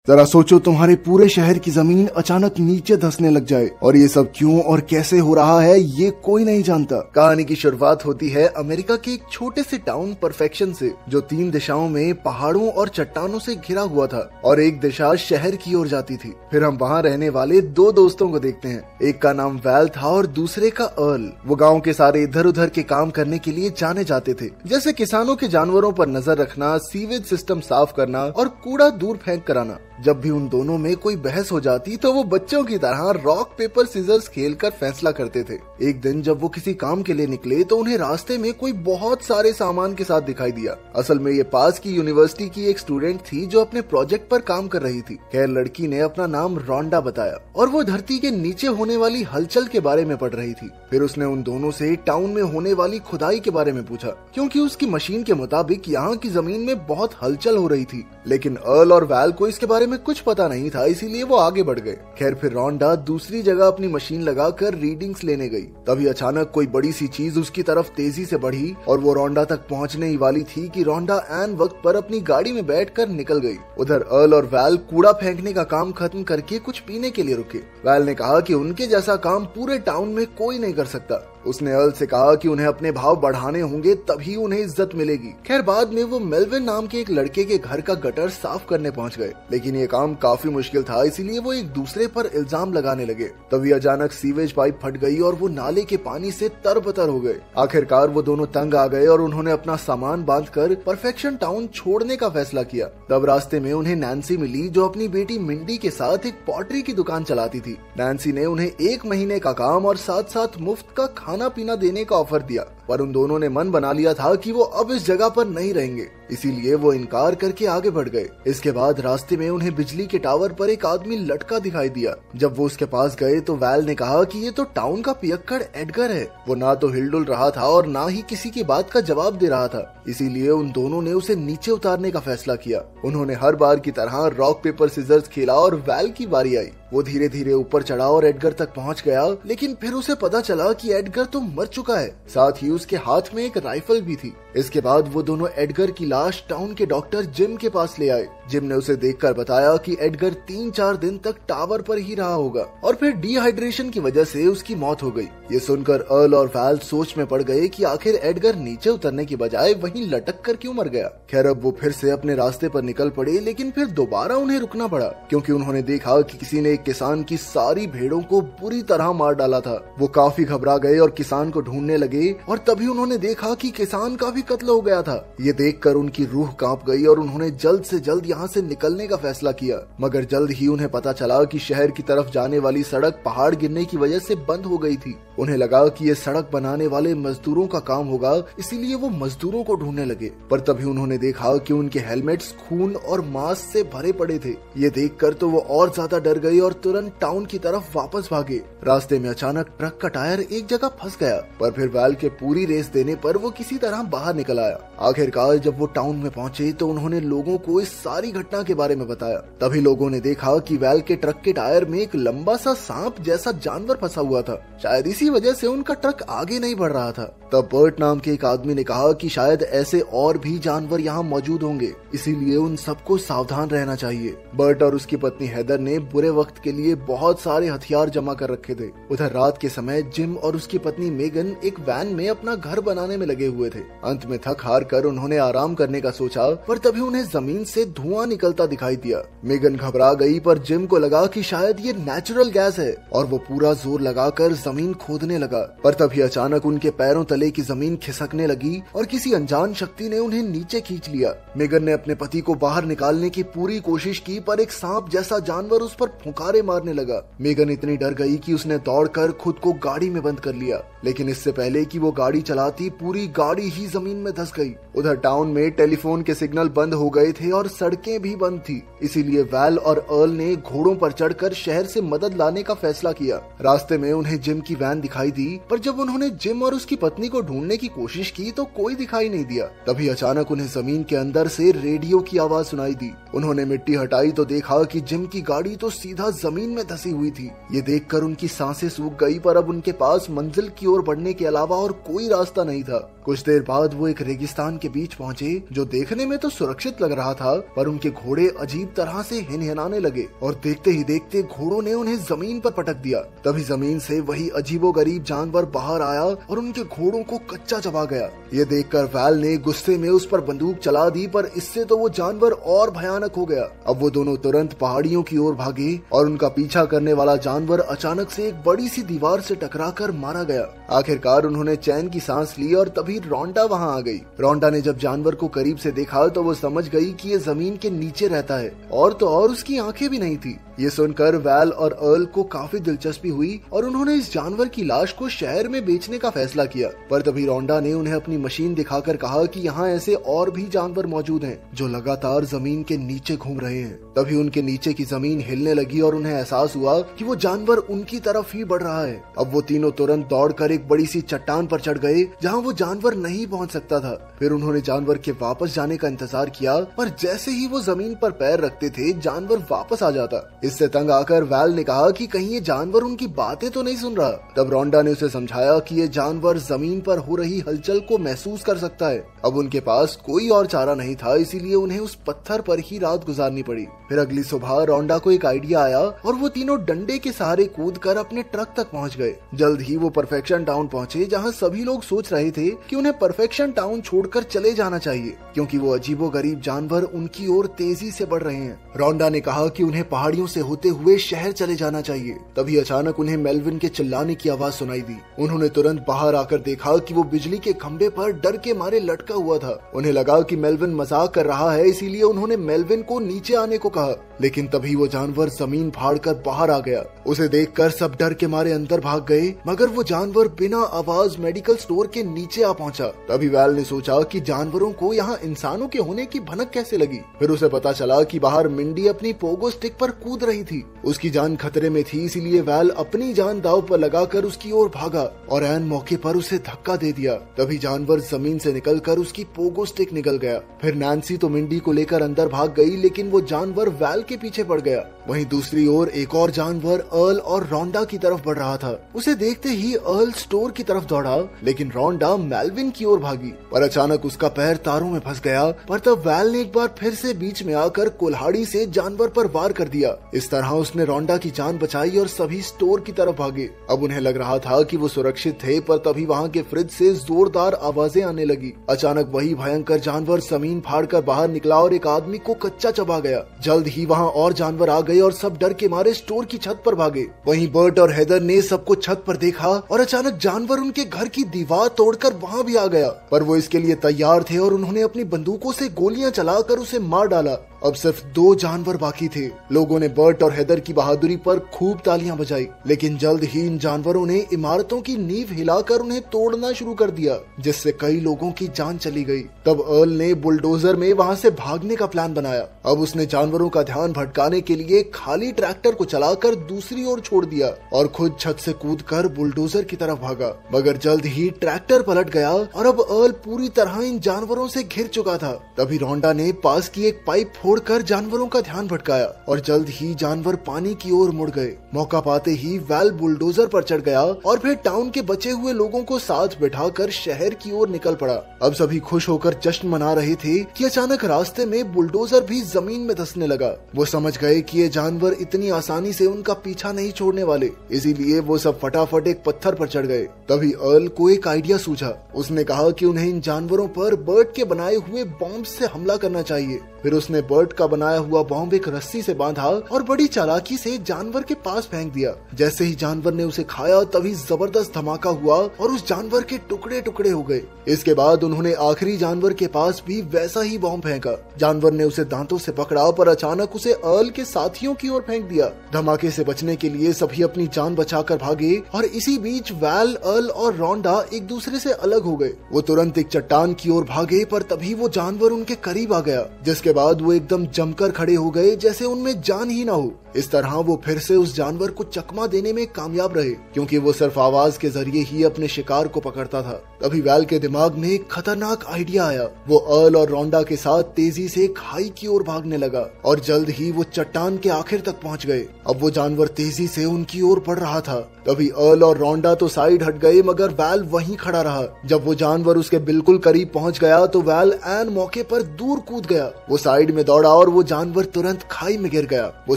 जरा सोचो तुम्हारे पूरे शहर की जमीन अचानक नीचे धंसने लग जाए, और ये सब क्यों और कैसे हो रहा है ये कोई नहीं जानता। कहानी की शुरुआत होती है अमेरिका के एक छोटे से टाउन परफेक्शन से, जो 3 दिशाओं में पहाड़ों और चट्टानों से घिरा हुआ था और एक दिशा शहर की ओर जाती थी। फिर हम वहाँ रहने वाले 2 दोस्तों को देखते हैं। एक का नाम वैल था और दूसरे का अर्ल। वो गाँव के सारे इधर उधर के काम करने के लिए जाने जाते थे, जैसे किसानों के जानवरों पर नजर रखना, सीवेज सिस्टम साफ करना और कूड़ा दूर फेंक कराना। जब भी उन दोनों में कोई बहस हो जाती तो वो बच्चों की तरह रॉक पेपर सीजर्स खेलकर फैसला करते थे। एक दिन जब वो किसी काम के लिए निकले तो उन्हें रास्ते में कोई बहुत सारे सामान के साथ दिखाई दिया। असल में ये पास की यूनिवर्सिटी की एक स्टूडेंट थी जो अपने प्रोजेक्ट पर काम कर रही थी। खैर, लड़की ने अपना नाम रोंडा बताया और वो धरती के नीचे होने वाली हलचल के बारे में पढ़ रही थी। फिर उसने उन दोनों से टाउन में होने वाली खुदाई के बारे में पूछा, क्योंकि उसकी मशीन के मुताबिक यहाँ की जमीन में बहुत हलचल हो रही थी। लेकिन अर्ल और वैल को इसके बारे में कुछ पता नहीं था, इसीलिए वो आगे बढ़ गए। खैर, फिर रोंडा दूसरी जगह अपनी मशीन लगाकर रीडिंग्स लेने गई। तभी अचानक कोई बड़ी सी चीज उसकी तरफ तेजी से बढ़ी और वो रोंडा तक पहुंचने ही वाली थी कि रोंडा ऐन वक्त पर अपनी गाड़ी में बैठकर निकल गई। उधर अर्ल और वैल कूड़ा फेंकने का काम खत्म करके कुछ पीने के लिए रुके। वैल ने कहा कि उनके जैसा काम पूरे टाउन में कोई नहीं कर सकता। उसने अर्ल से कहा कि उन्हें अपने भाव बढ़ाने होंगे, तभी उन्हें इज्जत मिलेगी। खैर, बाद में वो मेल्विन नाम के एक लड़के के घर का गटर साफ करने पहुंच गए, लेकिन ये काम काफी मुश्किल था, इसीलिए वो एक दूसरे पर इल्जाम लगाने लगे। तभी अचानक सीवेज पाइप फट गई और वो नाले के पानी से तरबतर हो गए। आखिरकार वो दोनों तंग आ गए और उन्होंने अपना सामान बांधकर परफेक्शन टाउन छोड़ने का फैसला किया। तब रास्ते में उन्हें नैन्सी मिली, जो अपनी बेटी मिंडी के साथ एक पॉटरी की दुकान चलाती थी। नैन्सी ने उन्हें 1 महीने का काम और साथ साथ मुफ्त का खाना पीना देने का ऑफर दिया, पर उन दोनों ने मन बना लिया था कि वो अब इस जगह पर नहीं रहेंगे, इसीलिए वो इनकार करके आगे बढ़ गए। इसके बाद रास्ते में उन्हें बिजली के टावर पर एक आदमी लटका दिखाई दिया। जब वो उसके पास गए तो वैल ने कहा कि ये तो टाउन का पियक्कड़ एडगर है। वो ना तो हिलडुल रहा था और ना ही किसी की बात का जवाब दे रहा था, इसीलिए उन दोनों ने उसे नीचे उतारने का फैसला किया। उन्होंने हर बार की तरह रॉक पेपर सीजर्स खेला और वैल की बारी आई। वो धीरे धीरे ऊपर चढ़ा और एडगर तक पहुंच गया, लेकिन फिर उसे पता चला कि एडगर तो मर चुका है। साथ ही उसके हाथ में एक राइफल भी थी। इसके बाद वो दोनों एडगर की लाश टाउन के डॉक्टर जिम के पास ले आए। जिम ने उसे देखकर बताया कि एडगर 3-4 दिन तक टावर पर ही रहा होगा और फिर डिहाइड्रेशन की वजह से उसकी मौत हो गई। ये सुनकर अर्ल और वैल सोच में पड़ गए कि आखिर एडगर नीचे उतरने की बजाय वहीं लटक कर क्यों मर गया। खैर, अब वो फिर से अपने रास्ते पर निकल पड़े, लेकिन फिर दोबारा उन्हें रुकना पड़ा, क्योंकि उन्होंने देखा कि किसी ने एक किसान की सारी भेड़ों को बुरी तरह मार डाला था। वो काफी घबरा गए और किसान को ढूंढने लगे, और तभी उन्होंने देखा कि किसान का भी कत्ल हो गया था। ये देखकर उनकी रूह कांप गई और उन्होंने जल्द से जल्द यहाँ से निकलने का फैसला किया। मगर जल्द ही उन्हें पता चला कि शहर की तरफ जाने वाली सड़क पहाड़ गिरने की वजह से बंद हो गई थी। उन्हें लगा कि ये सड़क बनाने वाले मजदूरों का काम होगा, इसीलिए वो मजदूरों को ढूंढने लगे। पर तभी उन्होंने देखा कि उनके हेलमेट्स खून और मांस से भरे पड़े थे। ये देखकर तो वो और ज्यादा डर गए और तुरंत टाउन की तरफ वापस भागे। रास्ते में अचानक ट्रक का टायर एक जगह फंस गया, पर फिर वैल के पूरी रेस देने पर वो किसी तरह बाहर निकल आया। आखिरकार जब वो टाउन में पहुंचे तो उन्होंने लोगों को इस सारी घटना के बारे में बताया। तभी लोगों ने देखा कि वैल के ट्रक के टायर में एक लंबा सा सांप जैसा जानवर फंसा हुआ था। शायद इसी वजह से उनका ट्रक आगे नहीं बढ़ रहा था। तब बर्ट नाम के एक आदमी ने कहा कि शायद ऐसे और भी जानवर यहाँ मौजूद होंगे, इसीलिए उन सबको सावधान रहना चाहिए। बर्ट और उसकी पत्नी हेदर ने बुरे वक्त के लिए बहुत सारे हथियार जमा कर रखे थे। उधर रात के समय जिम और उसकी पत्नी मेगन एक वैन में अपना घर बनाने में लगे हुए थे। अंत में थक हार कर उन्होंने आराम करने का सोचा, पर तभी उन्हें जमीन से धुआं निकलता दिखाई दिया। मेगन घबरा गई, पर जिम को लगा कि शायद ये नेचुरल गैस है और वो पूरा जोर लगाकर जमीन खोदने लगा। पर तभी अचानक उनके पैरों तले की जमीन खिसकने लगी और किसी अनजान शक्ति ने उन्हें नीचे खींच लिया। मेगन ने अपने पति को बाहर निकालने की पूरी कोशिश की, पर एक सांप जैसा जानवर उस पर फुंकारे मारने लगा। मेगन इतनी डर गई कि उसने दौड़कर खुद को गाड़ी में बंद कर लिया, लेकिन इससे पहले कि वो गाड़ी चलाती पूरी गाड़ी ही जमीन में धंस गई। उधर टाउन में टेलीफोन के सिग्नल बंद हो गए थे और सड़कें भी बंद थी, इसीलिए वैल और अर्ल ने घोड़ों पर चढ़कर शहर से मदद लाने का फैसला किया। रास्ते में उन्हें जिम की वैन दिखाई दी, पर जब उन्होंने जिम और उसकी पत्नी को ढूंढने की कोशिश की तो कोई दिखाई नहीं दिया। तभी अचानक उन्हें जमीन के अंदर से रेडियो की आवाज सुनाई दी। उन्होंने मिट्टी हटाई तो देखा कि जिम की गाड़ी तो सीधा जमीन में धसी हुई थी। ये देखकर उनकी सांसें सूख गई, पर अब उनके पास मंजिल की ओर बढ़ने के अलावा और कोई रास्ता नहीं था। कुछ देर बाद वो एक रेगिस्तान के बीच पहुंचे, जो देखने में तो सुरक्षित लग रहा था, पर उनके घोड़े अजीब तरह से हिनहिनाने लगे और देखते ही देखते घोड़ों ने उन्हें जमीन पर पटक दिया। तभी जमीन से वही अजीबोगरीब जानवर बाहर आया और उनके घोड़ों को कच्चा चबा गया। ये देखकर वैल ने गुस्से में उस पर बंदूक चला दी, पर इससे तो वो जानवर और भयानक हो गया। अब वो दोनों तुरंत पहाड़ियों की ओर भागे और उनका पीछा करने वाला जानवर अचानक से एक बड़ी सी दीवार से टकराकर मारा गया। आखिरकार उन्होंने चैन की सांस ली और तभी रोंडा वहां आ गई। रोंडा ने जब जानवर को करीब से देखा तो वो समझ गई कि ये जमीन के नीचे रहता है और तो और उसकी आंखें भी नहीं थी। ये सुनकर वैल और अर्ल को काफी दिलचस्पी हुई और उन्होंने इस जानवर की लाश को शहर में बेचने का फैसला किया। पर तभी रोंडा ने उन्हें अपनी मशीन दिखाकर कहा कि यहाँ ऐसे और भी जानवर मौजूद हैं जो लगातार जमीन के नीचे घूम रहे हैं। तभी उनके नीचे की जमीन हिलने लगी और उन्हें एहसास हुआ कि वो जानवर उनकी तरफ ही बढ़ रहा है। अब वो तीनों तुरंत दौड़कर एक बड़ी सी चट्टान पर चढ़ गए जहाँ वो जानवर नहीं पहुँच सकता था। फिर उन्होंने जानवर के वापस जाने का इंतजार किया, पर जैसे ही वो जमीन पर पैर रखते थे जानवर वापस आ जाता। इससे तंग आकर वैल ने कहा कि कहीं ये जानवर उनकी बातें तो नहीं सुन रहा। तब रोंडा ने उसे समझाया कि ये जानवर जमीन पर हो रही हलचल को महसूस कर सकता है। अब उनके पास कोई और चारा नहीं था, इसीलिए उन्हें उस पत्थर पर ही रात गुजारनी पड़ी। फिर अगली सुबह रोंडा को एक आइडिया आया और वो तीनों डंडे के सहारे कूदकर अपने ट्रक तक पहुंच गए। जल्द ही वो परफेक्शन टाउन पहुंचे, जहां सभी लोग सोच रहे थे कि उन्हें परफेक्शन टाउन छोड़कर चले जाना चाहिए, क्योंकि वो अजीबोगरीब जानवर उनकी ओर तेजी से बढ़ रहे हैं। रोंडा ने कहा कि उन्हें पहाड़ियों से होते हुए शहर चले जाना चाहिए। तभी अचानक उन्हें मेल्विन के चिल्लाने की आवाज सुनाई दी। उन्होंने तुरंत बाहर आकर देखा कि वो बिजली के खंभे पर डर के मारे लटका हुआ था। उन्हें लगा कि मेल्विन मजाक कर रहा है, इसीलिए उन्होंने मेल्विन को नीचे आने को कहा। लेकिन तभी वो जानवर जमीन फाड़कर बाहर आ गया। उसे देखकर सब डर के मारे अंदर भाग गए, मगर वो जानवर बिना आवाज मेडिकल स्टोर के नीचे आ पहुंचा। तभी वैल ने सोचा कि जानवरों को यहाँ इंसानों के होने की भनक कैसे लगी। फिर उसे पता चला कि बाहर मिंडी अपनी पोगो स्टिक पर कूद रही थी। उसकी जान खतरे में थी, इसीलिए वैल अपनी जान दांव पर लगाकर उसकी ओर भागा और ऐन मौके पर उसे धक्का दे दिया। तभी जानवर जमीन से निकलकर उसकी पोगो स्टिक निकल गया। फिर नैन्सी तो मिंडी को लेकर अंदर भाग गई, लेकिन वो जानवर वैल के पीछे पड़ गया। वहीं दूसरी ओर एक और जानवर अर्ल और रोंडा की तरफ बढ़ रहा था। उसे देखते ही अर्ल स्टोर की तरफ दौड़ा, लेकिन रोंडा मेल्विन की ओर भागी। पर अचानक उसका पैर तारों में फंस गया। पर तब वैल ने एक बार फिर से बीच में आकर कुल्हाड़ी से जानवर पर वार कर दिया। इस तरह उसने रोंडा की जान बचाई और सभी स्टोर की तरफ भागे। अब उन्हें लग रहा था कि वो सुरक्षित थे, पर तभी वहाँ के फ्रिज से जोरदार आवाजें आने लगी। अचानक वही भयंकर जानवर जमीन फाड़कर बाहर निकला और एक आदमी को कच्चा चबा गया। जल्द ही वहाँ और जानवर आ गए और सब डर के मारे स्टोर की छत पर भागे। वहीं बर्ट और हेदर ने सबको छत पर देखा और अचानक जानवर उनके घर की दीवार तोड़कर वहाँ भी आ गया। पर वो इसके लिए तैयार थे और उन्होंने अपनी बंदूकों से गोलियां चलाकर उसे मार डाला। अब सिर्फ 2 जानवर बाकी थे। लोगों ने बर्ट और हेदर की बहादुरी पर खूब तालियां बजाई, लेकिन जल्द ही इन जानवरों ने इमारतों की नींव हिलाकर उन्हें तोड़ना शुरू कर दिया, जिससे कई लोगों की जान चली गई। तब अर्ल ने बुलडोजर में वहां से भागने का प्लान बनाया। अब उसने जानवरों का ध्यान भटकाने के लिए खाली ट्रैक्टर को चलाकर दूसरी ओर छोड़ दिया और खुद छत से कूदकर बुलडोजर की तरफ भागा। मगर जल्द ही ट्रैक्टर पलट गया और अब अर्ल पूरी तरह इन जानवरों से घिर चुका था। तभी रोंडा ने पास की एक पाइप फोड़कर जानवरों का ध्यान भटकाया और जल्द ही जानवर पानी की ओर मुड़ गए। मौका पाते ही वैल बुलडोजर पर चढ़ गया और फिर टाउन के बचे हुए लोगों को साथ बिठाकर शहर की ओर निकल पड़ा। अब सभी खुश होकर जश्न मना रहे थे कि अचानक रास्ते में बुलडोजर भी जमीन में धंसने लगा। वो समझ गए कि ये जानवर इतनी आसानी से उनका पीछा नहीं छोड़ने वाले, इसीलिए वो सब फटाफट एक पत्थर पर चढ़ गए। तभी अर्ल को एक आइडिया सूझा। उसने कहा कि उन्हें इन जानवरों पर बर्ट के बनाए हुए बॉम्ब से हमला करना चाहिए। फिर उसने बर्ट का बनाया हुआ बॉम्ब एक रस्सी से बांधा और बड़ी चालाकी से जानवर के पास फेंक दिया। जैसे ही जानवर ने उसे खाया तभी जबरदस्त धमाका हुआ और उस जानवर के टुकड़े टुकड़े हो गए। इसके बाद उन्होंने आखिरी जानवर के पास भी वैसा ही बॉम्ब फेंका। जानवर ने उसे दांतों से पकड़ा, पर अचानक उसे अर्ल के साथियों की ओर फेंक दिया। धमाके से बचने के लिए सभी अपनी जान बचाकर भागे और इसी बीच वैल, अर्ल और रोंडा एक दूसरे से अलग हो गए। वो तुरंत एक चट्टान की ओर भागे, पर तभी वो जानवर उनके करीब आ गया, जिसके बाद वो एकदम जमकर खड़े हो गए जैसे उनमें जान ही ना हो। इस तरह वो फिर से उस जानवर को चकमा देने में कामयाब रहे, क्योंकि वो सिर्फ आवाज के जरिए ही अपने शिकार को पकड़ता था। तभी वैल के दिमाग में एक खतरनाक आइडिया आया। वो अर्ल और रोंडा के साथ तेजी से खाई की ओर भागने लगा और जल्द ही वो चट्टान के आखिर तक पहुंच गए। अब वो जानवर तेजी से उनकी ओर बढ़ रहा था। तभी अर्ल और रोंडा तो साइड हट गए, मगर वैल वहीं खड़ा रहा। जब वो जानवर उसके बिल्कुल करीब पहुंच गया तो वैल ऐन मौके पर दूर कूद गया। वो साइड में दौड़ा और वो जानवर तुरंत खाई में गिर गया। वो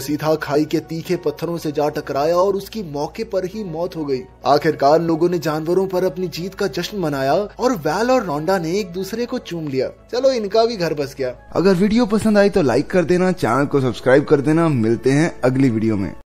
सीधा खाई के तीखे पत्थरों से जा टकराया और उसकी मौके पर ही मौत हो गई। आखिरकार लोगों ने जानवरों पर अपनी जीत का जश्न मनाया और वैल और रोंडा ने एक दूसरे को चूम लिया। चलो इनका भी घर बस गया। अगर वीडियो पसंद आई तो लाइक कर देना, चैनल को सब्सक्राइब कर देना। मिलते हैं अगली वीडियो में।